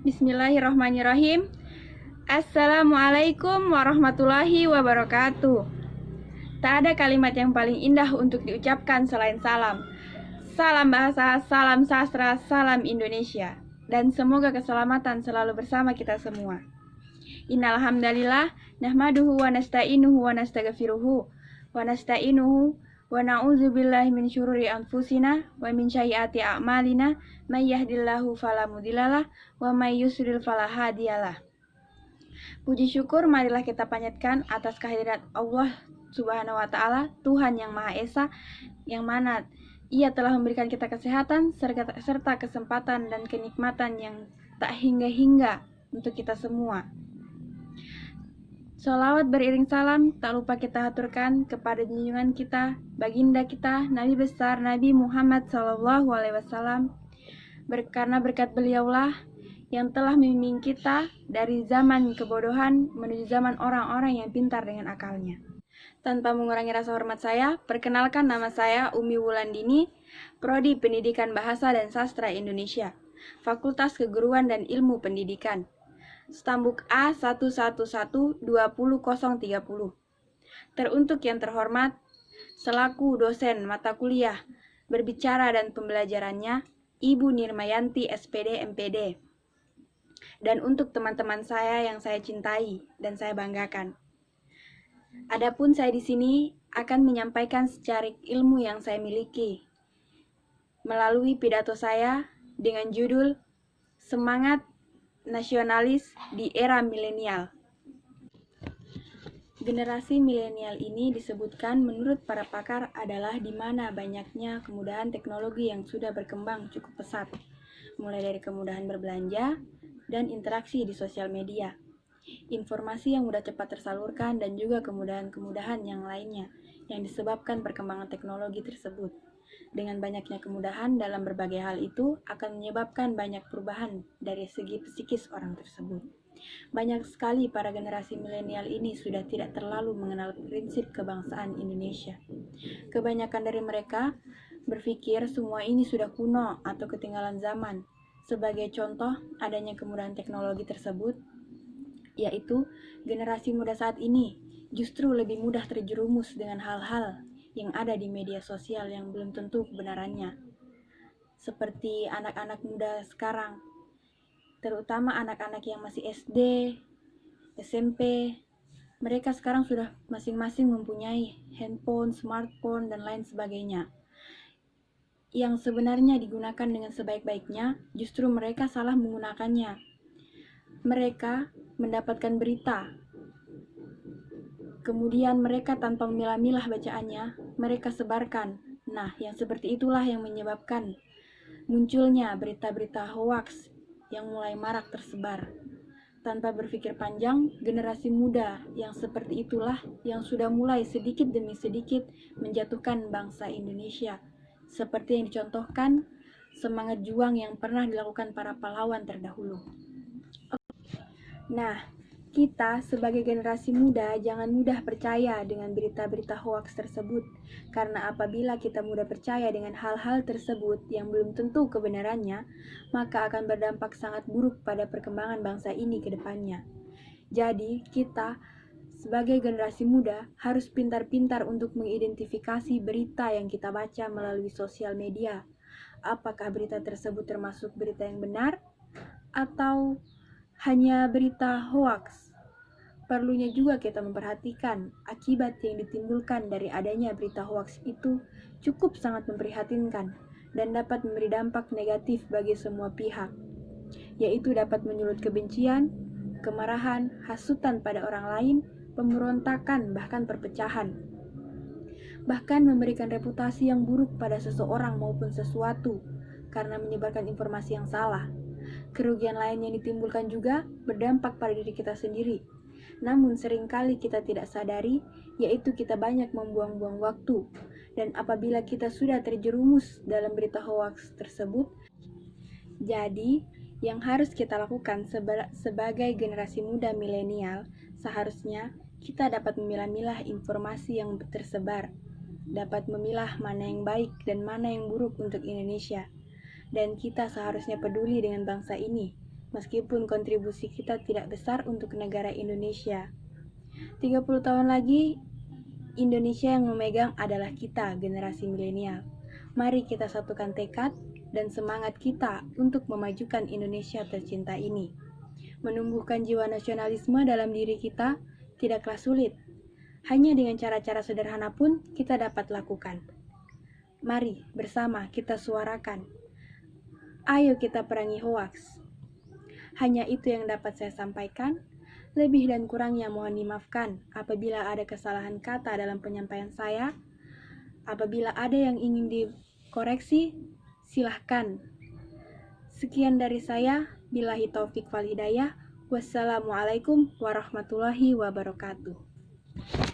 Bismillahirrahmanirrahim. Assalamualaikum warahmatullahi wabarakatuh. Tak ada kalimat yang paling indah untuk diucapkan selain salam. Salam bahasa, salam sastra, salam Indonesia. Dan semoga keselamatan selalu bersama kita semua. Innal hamdalillah nahmaduhu wa nasta'inuhu wa nastaghfiruhu wa nasta'inuhu wa na'udzubillahi min syururi anfusina wa min sayyiati a'malina may yahdihillahu fala mudhillalah wa may yudhlil fala hadiyalah. Puji syukur marilah kita panjatkan atas kehadirat Allah Subhanahu wa taala, Tuhan yang Maha Esa, yang mana Ia telah memberikan kita kesehatan serta kesempatan dan kenikmatan yang tak hingga-hingga untuk kita semua. Sholawat beriring salam tak lupa kita haturkan kepada junjungan kita, baginda kita, Nabi besar Nabi Muhammad SAW. Karena berkat beliaulah yang telah membimbing kita dari zaman kebodohan menuju zaman orang-orang yang pintar dengan akalnya. Tanpa mengurangi rasa hormat saya, perkenalkan nama saya Umi Wulandini, Prodi Pendidikan Bahasa dan Sastra Indonesia, Fakultas Keguruan dan Ilmu Pendidikan. Stambuk A11120030. Teruntuk yang terhormat, selaku dosen mata kuliah berbicara dan pembelajarannya, Ibu Nirmayanti SPD MPD. Dan untuk teman-teman saya yang saya cintai dan saya banggakan. Adapun saya di sini akan menyampaikan secarik ilmu yang saya miliki melalui pidato saya dengan judul Semangat Nasionalis di Era Milenial. Generasi milenial ini disebutkan menurut para pakar adalah di mana banyaknya kemudahan teknologi yang sudah berkembang cukup pesat, mulai dari kemudahan berbelanja dan interaksi di sosial media, informasi yang mudah cepat tersalurkan, dan juga kemudahan-kemudahan yang lainnya yang disebabkan perkembangan teknologi tersebut. Dengan banyaknya kemudahan dalam berbagai hal itu akan menyebabkan banyak perubahan dari segi psikis orang tersebut. Banyak sekali para generasi milenial ini sudah tidak terlalu mengenal prinsip kebangsaan Indonesia. Kebanyakan dari mereka berpikir semua ini sudah kuno atau ketinggalan zaman. Sebagai contoh adanya kemudahan teknologi tersebut, yaitu generasi muda saat ini justru lebih mudah terjerumus dengan hal-hal yang ada di media sosial yang belum tentu kebenarannya. Seperti anak-anak muda sekarang, terutama anak-anak yang masih SD, SMP, mereka sekarang sudah masing-masing mempunyai handphone, smartphone, dan lain sebagainya. Yang sebenarnya digunakan dengan sebaik-baiknya, justru mereka salah menggunakannya. Mereka mendapatkan berita, kemudian mereka tanpa memilah-milah bacaannya, mereka sebarkan. Nah, yang seperti itulah yang menyebabkan munculnya berita-berita hoaks yang mulai marak tersebar. Tanpa berpikir panjang, generasi muda yang seperti itulah yang sudah mulai sedikit demi sedikit menjatuhkan bangsa Indonesia. Seperti yang dicontohkan semangat juang yang pernah dilakukan para pahlawan terdahulu. Nah, kita sebagai generasi muda jangan mudah percaya dengan berita-berita hoaks tersebut, karena apabila kita mudah percaya dengan hal-hal tersebut yang belum tentu kebenarannya, maka akan berdampak sangat buruk pada perkembangan bangsa ini ke depannya. Jadi, kita sebagai generasi muda harus pintar-pintar untuk mengidentifikasi berita yang kita baca melalui sosial media. Apakah berita tersebut termasuk berita yang benar atau hanya berita hoaks? Perlunya juga kita memperhatikan akibat yang ditimbulkan dari adanya berita hoaks itu cukup sangat memprihatinkan dan dapat memberi dampak negatif bagi semua pihak, yaitu dapat menyulut kebencian, kemarahan, hasutan pada orang lain, pemberontakan, bahkan perpecahan. Bahkan memberikan reputasi yang buruk pada seseorang maupun sesuatu karena menyebarkan informasi yang salah. Kerugian lain yang ditimbulkan juga berdampak pada diri kita sendiri. Namun seringkali kita tidak sadari, yaitu kita banyak membuang-buang waktu. Dan apabila kita sudah terjerumus dalam berita hoaks tersebut, jadi yang harus kita lakukan sebagai generasi muda milenial, seharusnya kita dapat memilah-milah informasi yang tersebar, dapat memilah mana yang baik dan mana yang buruk untuk Indonesia. Dan kita seharusnya peduli dengan bangsa ini, meskipun kontribusi kita tidak besar untuk negara Indonesia. 30 tahun lagi, Indonesia yang memegang adalah kita, generasi milenial. Mari kita satukan tekad dan semangat kita untuk memajukan Indonesia tercinta ini. Menumbuhkan jiwa nasionalisme dalam diri kita tidaklah sulit. Hanya dengan cara-cara sederhana pun kita dapat lakukan. Mari bersama kita suarakan. Ayo kita perangi hoaks. Hanya itu yang dapat saya sampaikan. Lebih dan kurangnya mohon dimaafkan apabila ada kesalahan kata dalam penyampaian saya. Apabila ada yang ingin dikoreksi, silahkan. Sekian dari saya. Billahi taufik wal hidayah. Wassalamualaikum warahmatullahi wabarakatuh.